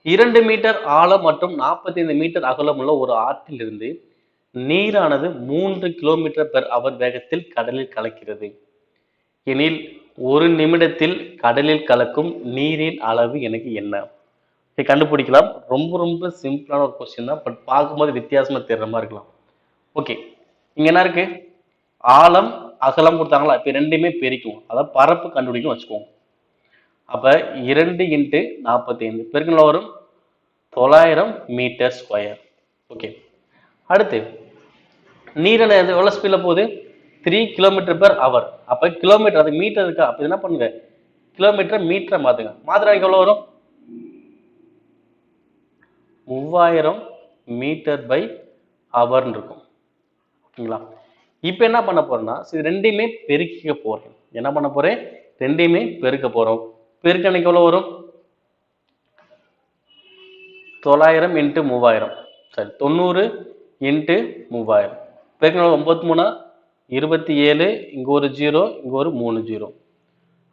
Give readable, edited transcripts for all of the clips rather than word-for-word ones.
2 metre ஆழம் மற்றும் 45 metre அகலம் உள்ள ஒரு ஆற்றிலிருந்து நீரானது 3 கிலோமீட்டர் பெர் அவர் வேகத்தில் கடலில் கலக்கிறது எனில் 1 நிமிடத்தில் கடலில் கலக்கும் நீரின் அளவு எனக்கு என்ன? இதை கண்டுபிடிக்கலாம். ரொம்ப ரொம்ப சிம்பிளான ஒரு கொஸ்டின் தான். பட் பார்க்கும்போது வித்தியாசமா தெரிற மாதிரி இருக்கலாம். ஓகே, இங்க என்ன இருக்கு? ஆழம் அகலம் கொடுத்தாங்களா? இப்ப ரெண்டுமே பெருக்கும், அதாவது பரப்பு கண்டுபிடிக்கும் வச்சுக்கோங்க. அப்ப 2 × 45 பெருக்கல் வரும் 900 மீட்டர் ஸ்கொயர். ஓகே, அடுத்து நீர் எவ்வளவு ஸ்பீட்ல போகுது? 3 கிலோமீட்டர் பெர் அவர். அப்ப கிலோமீட்டர், அது மீட்டர் இருக்கா? அப்ப என்ன பண்ணுங்க, கிலோமீட்டர் மீட்டரை மாத்துங்க. மாத்திரம் எவ்வளவு வரும்? 3000 மீட்டர் பை ஹவர்னு இருக்கும். ஓகேங்களா? இப்போ என்ன பண்ண போறேன்னா, இது ரெண்டையுமே பெருக்கிக்க போறேன். என்ன பண்ண போறேன்? ரெண்டையுமே பெருக்க போறோம். பெருக்கணைக்கு எவ்வளவு வரும்? 900 × 3000. சரி, 90 × 3000. பெருக்கணும் 9 3 27, இங்க ஒரு 0, இங்க ஒரு 3 0.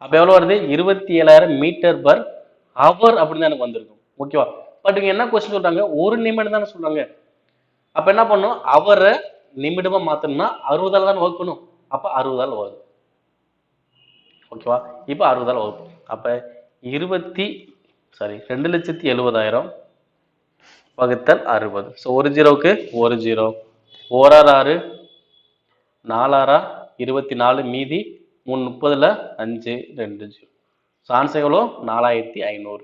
அப்ப எவ்வளவு வருது? 27000 மீட்டர் பர் ஹவர் அப்படின்னு எனக்கு வந்திருக்கும். ஓகேவா? பட் இங்க என்ன கொஸ்டின் சொல்றாங்க? 1 நிமிடம் தானே சொல்றாங்க. அப்ப என்ன பண்ணும்? அவரை நிமிடமா மாத்தணும்னா 60ஆல தான் வகுக்கணும். அப்ப 60ஆல வகுக்கும். ஓகேவா? இப்ப 60ஆல வகுக்கும். அப்ப 2,70,000 வகுத்தல் 60. ஸோ ஒரு ஜீரோவுக்கு ஒரு ஜீரோ. 1 6 4 6 24, மீதி 3 30ல 5 2 0. ஸோ ஆன்சர் எவ்வளோ? 4500.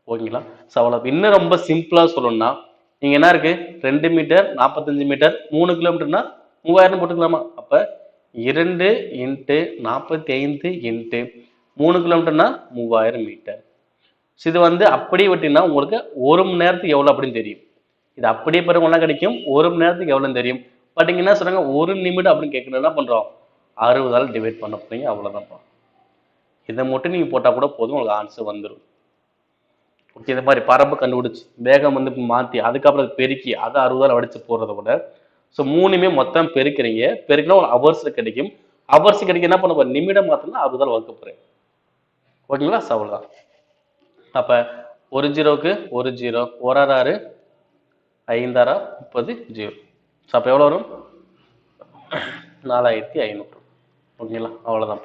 ஓகேங்களா? ஸோ அவ்வளோ. இன்னும் ரொம்ப சிம்பிளா சொல்லணும்னா, நீங்க என்ன இருக்கு? 2 மீட்டர் 45 மீட்டர் 3 கிலோமீட்டர்னா 3000 போட்டுக்கலாமா? அப்ப 2 × 45 × 3 கிலோமீட்டர்னா 3000 மீட்டர். இது அப்படியே விட்டீங்கன்னா உங்களுக்கு 1 மணி நேரத்துக்கு எவ்வளவு அப்படின்னு தெரியும். இது அப்படியே பிறகு ஒன்றா கிடைக்கும். 1 மணி நேரத்துக்கு எவ்வளவுன்னு தெரியும். பட் இங்க என்ன சொல்றாங்க? 1 நிமிடம் அப்படின்னு கேட்கணும். என்ன பண்றோம்? 60ஆல டிவைட் பண்ண போறீங்க. அவ்வளவுதான்ப்பா. இதை மட்டும் நீங்க போட்டா கூட போதும், உங்களுக்கு ஆன்சர் வந்துடும். ஓகே, இந்த மாதிரி பரப்பு கண்டுபிடிச்சு வேகம் மாத்தி அதுக்கப்புறம் பெருக்கி அதை 60ஆல அடிச்சு போடுறத விட, ஸோ மூணுமே மொத்தம் பெருக்கிறீங்க. பெருக்கினா ஒரு ஹவர்ஸ் கிடைக்கும். ஹவர்ஸ் கிடைக்க என்ன பண்ண போறேன்? நிமிடம் மாத்தினா 60ஆல வகுக்க போறேன். ஓகேங்களா? அவ்வளவுதான். அப்ப ஒரு ஜீரோவுக்கு ஒரு ஜீரோ. 1 6 5 6 30 0. அப்ப எவ்வளவு வரும்? 4500. ஓகேங்களா? அவ்வளவுதான்.